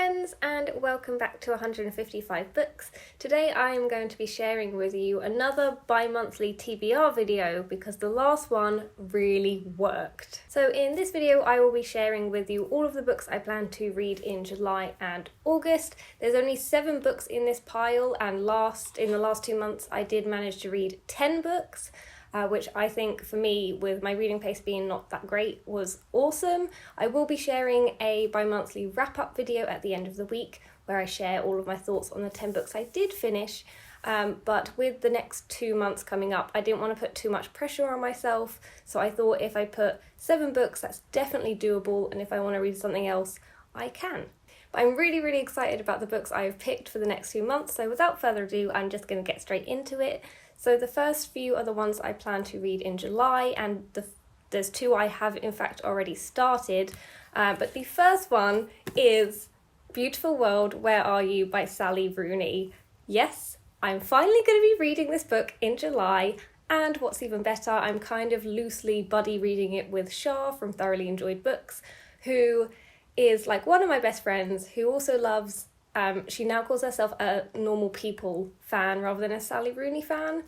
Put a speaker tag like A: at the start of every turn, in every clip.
A: friends, and welcome back to 155 Books. Today I'm going to be sharing with you another bi-monthly TBR video because the last one really worked. So in this video I will be sharing with you all of the books I plan to read in July and August. There's only 7 books in this pile, and in the last 2 months I did manage to read 10 books. Which I think for me, with my reading pace being not that great, was awesome. I will be sharing a bi-monthly wrap-up video at the end of the week where I share all of my thoughts on the 10 books I did finish. But with the next 2 months coming up, I didn't want to put too much pressure on myself, so I thought if I put 7 books, that's definitely doable, and if I want to read something else, I can. But I'm really excited about the books I have picked for the next few months, so without further ado, I'm just going to get straight into it. So the first few are the ones I plan to read in July, and there's 2 I have in fact already started. But the first one is Beautiful World, Where Are You by Sally Rooney. Yes, I'm finally going to be reading this book in July, and what's even better, I'm kind of loosely buddy reading it with Shah from Thoroughly Enjoyed Books, who is like one of my best friends, who also loves she now calls herself a Normal People fan rather than a Sally Rooney fan.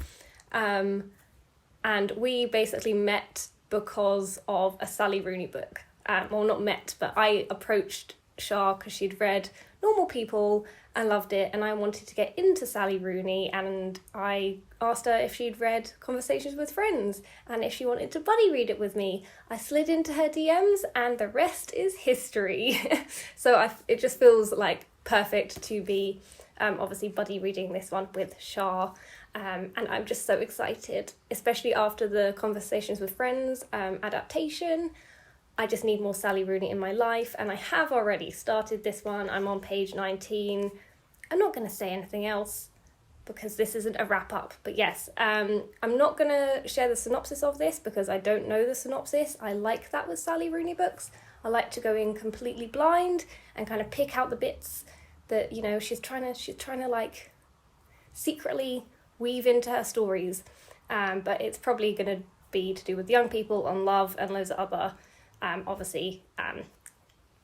A: And we basically met because of a Sally Rooney book. Well, not met, but I approached Shah because she'd read Normal People and loved it, and I wanted to get into Sally Rooney, and I asked her if she'd read Conversations with Friends and if she wanted to buddy read it with me. I slid into her DMs and the rest is history. So it just feels like perfect to be obviously buddy reading this one with Shah, and I'm just so excited, especially after the Conversations with Friends adaptation. I just need more Sally Rooney in my life, and I have already started this one. I'm on page 19. I'm not going to say anything else because this isn't a wrap-up, but yes, I'm not going to share the synopsis of this because I don't know the synopsis. I like that with Sally Rooney books. I like to go in completely blind and kind of pick out the bits that, you know, she's trying to like secretly weave into her stories, but it's probably going to be to do with young people and love and loads of other obviously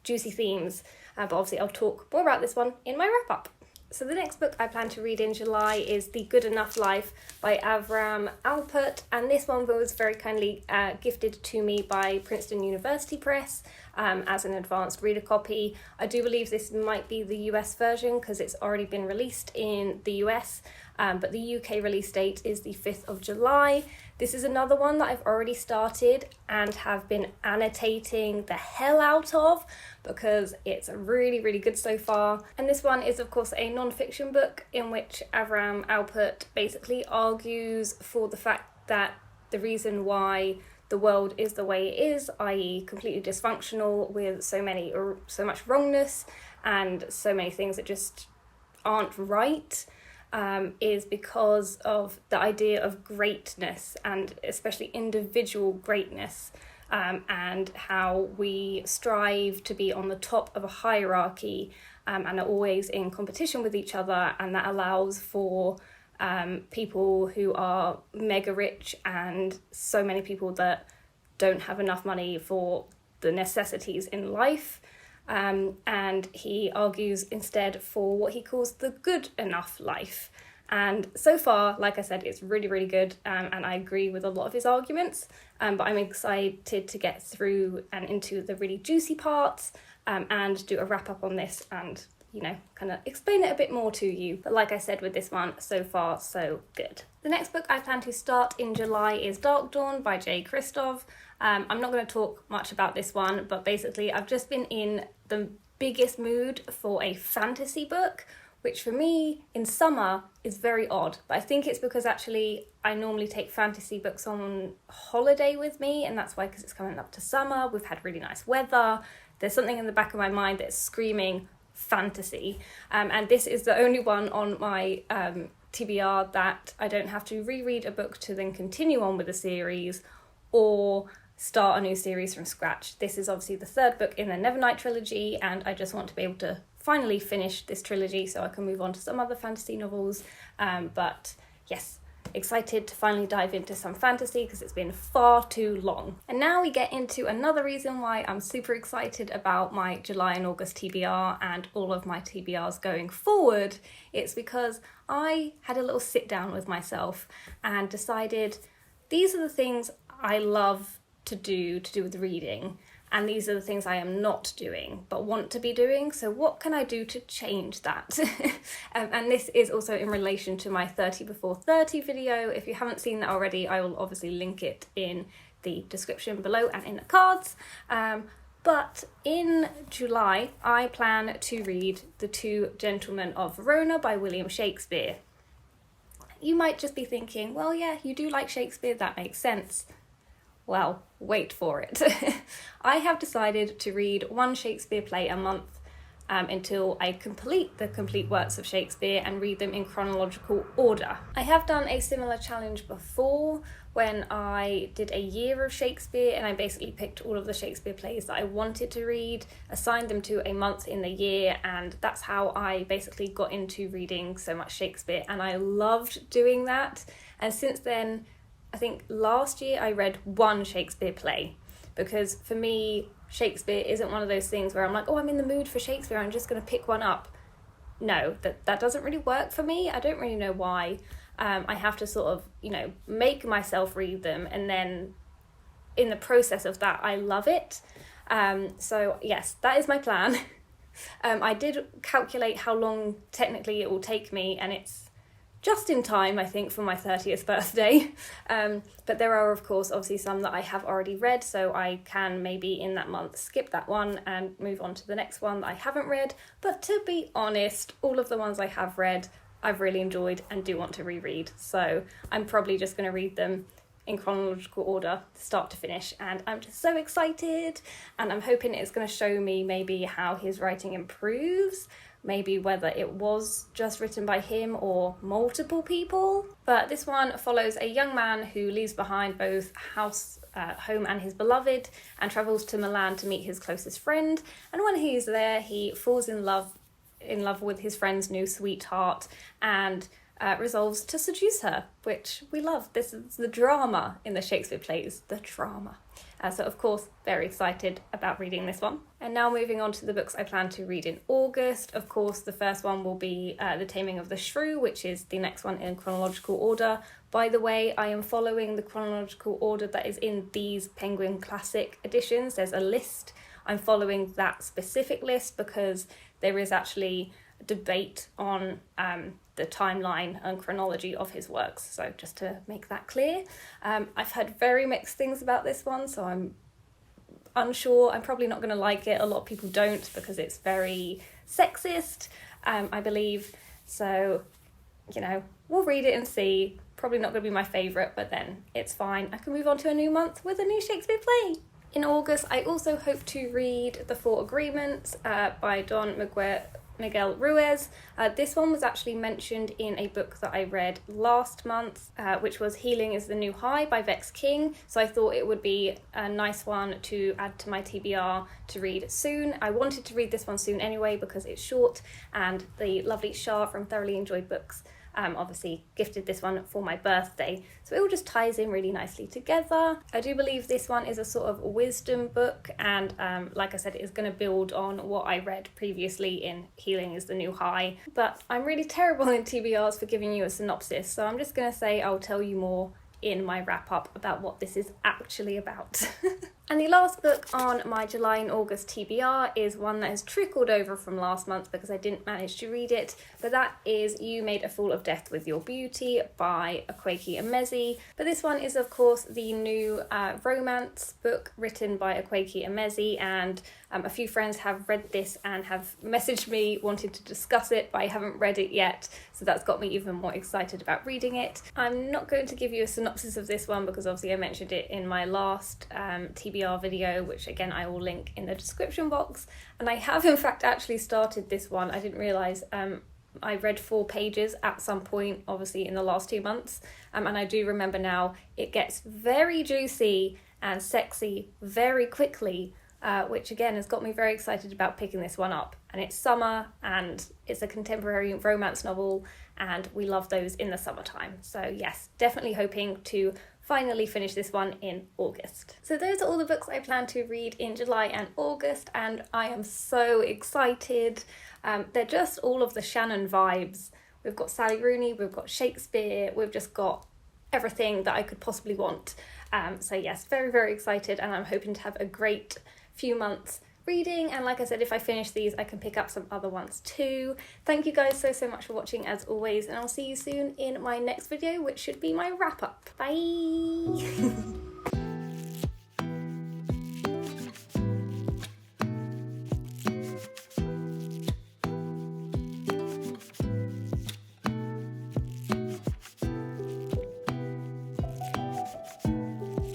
A: juicy themes, but obviously I'll talk more about this one in my wrap-up. So the next book I plan to read in July is The Good Enough Life by Avraham Alpert, and this one was very kindly gifted to me by Princeton University Press as an advanced reader copy. I do believe this might be the US version because it's already been released in the US, but the UK release date is the 5th of July. This is another one that I've already started and have been annotating the hell out of because it's really good so far. And this one is of course a non-fiction book in which Avraham Alpert basically argues for the fact that the reason why the world is the way it is, i.e. completely dysfunctional with so much wrongness and so many things that just aren't right, is because of the idea of greatness, and especially individual greatness, and how we strive to be on the top of a hierarchy and are always in competition with each other, and that allows for people who are mega rich and so many people that don't have enough money for the necessities in life. And he argues instead for what he calls the good enough life. And so far, like I said, it's really good, and I agree with a lot of his arguments, but I'm excited to get through and into the really juicy parts and do a wrap up on this and, you know, kind of explain it a bit more to you. But like I said with this one, so far so good. The next book I plan to start in July is Dark Dawn by Kristoff. I'm not going to talk much about this one, but basically I've just been in the biggest mood for a fantasy book, which for me in summer is very odd. But I think it's because actually I normally take fantasy books on holiday with me, and that's why, because it's coming up to summer, we've had really nice weather, there's something in the back of my mind that's screaming fantasy, and this is the only one on my TBR that I don't have to reread a book to then continue on with the series or start a new series from scratch. This is obviously the 3rd book in the Nevernight trilogy, and I just want to be able to finally finish this trilogy so I can move on to some other fantasy novels. But yes, excited to finally dive into some fantasy because it's been far too long. And now we get into another reason why I'm super excited about my July and August TBR and all of my TBRs going forward. It's because I had a little sit down with myself and decided these are the things I love to do with reading, and these are the things I am not doing but want to be doing. So what can I do to change that? And this is also in relation to my 30 before 30 video. If you haven't seen that already, I will obviously link it in the description below and in the cards. But in July, I plan to read The Two Gentlemen of Verona by William Shakespeare. You might just be thinking, well, yeah, you do like Shakespeare, that makes sense. Well, wait for it. I have decided to read one Shakespeare play a month until I complete the complete works of Shakespeare and read them in chronological order. I have done a similar challenge before when I did a year of Shakespeare, and I basically picked all of the Shakespeare plays that I wanted to read, assigned them to a month in the year, and that's how I basically got into reading so much Shakespeare, and I loved doing that. And since then, I think last year I read one Shakespeare play, because for me, Shakespeare isn't one of those things where I'm like, oh, I'm in the mood for Shakespeare, I'm just going to pick one up. No, that doesn't really work for me. I don't really know why. I have to sort of, make myself read them, and then in the process of that, I love it. So yes, that is my plan. I did calculate how long technically it will take me, and it's just in time, I think, for my 30th birthday. But there are, of course, obviously some that I have already read, so I can maybe in that month skip that one and move on to the next one that I haven't read. But to be honest, all of the ones I have read, I've really enjoyed and do want to reread. So I'm probably just going to read them in chronological order, start to finish, and I'm just so excited. And I'm hoping it's going to show me maybe how his writing improves, maybe whether it was just written by him or multiple people. But this one follows a young man who leaves behind both home and his beloved, and travels to Milan to meet his closest friend. And when he's there, he falls in love with his friend's new sweetheart and resolves to seduce her, which we love. This is the drama in the Shakespeare plays, the drama. So of course, very excited about reading this one. And now moving on to the books I plan to read in August. Of course, the first one will be The Taming of the Shrew, which is the next one in chronological order. By the way, I am following the chronological order that is in these Penguin Classic editions. There's a list. I'm following that specific list because there is actually a debate on the timeline and chronology of his works. So just to make that clear, I've heard very mixed things about this one, so I'm unsure. I'm probably not going to like it. A lot of people don't because it's very sexist, I believe. So, we'll read it and see. Probably not going to be my favourite, but then it's fine. I can move on to a new month with a new Shakespeare play. In August, I also hope to read The Four Agreements by Don Miguel Ruiz. This one was actually mentioned in a book that I read last month, which was Healing is the New High by Vex King. So I thought it would be a nice one to add to my TBR to read soon. I wanted to read this one soon anyway because it's short, and the lovely Shah from Thoroughly Enjoyed Books obviously gifted this one for my birthday, so it all just ties in really nicely together. I do believe this one is a sort of wisdom book, and like I said, it is going to build on what I read previously in Healing is the New High. But I'm really terrible in TBRs for giving you a synopsis, so I'm just going to say I'll tell you more in my wrap up about what this is actually about. And the last book on my July and August TBR is one that has trickled over from last month because I didn't manage to read it, but that is You Made a Fool of Death with Your Beauty by Akwaeke Emezi. But this one is of course the new romance book written by Akwaeke Emezi, and a few friends have read this and have messaged me wanting to discuss it, but I haven't read it yet, so that's got me even more excited about reading it. I'm not going to give you a synopsis of this one because obviously I mentioned it in my last TBR video, which again I will link in the description box. And I have in fact actually started this one. I didn't realise I read 4 pages at some point, obviously in the last 2 months, and I do remember now it gets very juicy and sexy very quickly, which again has got me very excited about picking this one up. And it's summer and it's a contemporary romance novel, and we love those in the summertime. So yes, definitely hoping to finally finish this one in August. So those are all the books I plan to read in July and August, and I am so excited. They're just all of the Shannon vibes. We've got Sally Rooney, we've got Shakespeare, we've just got everything that I could possibly want. So yes, very, very excited, and I'm hoping to have a great few months reading. And like I said, if I finish these, I can pick up some other ones too. Thank you guys so much for watching as always, and I'll see you soon in my next video, which should be my wrap up. Bye.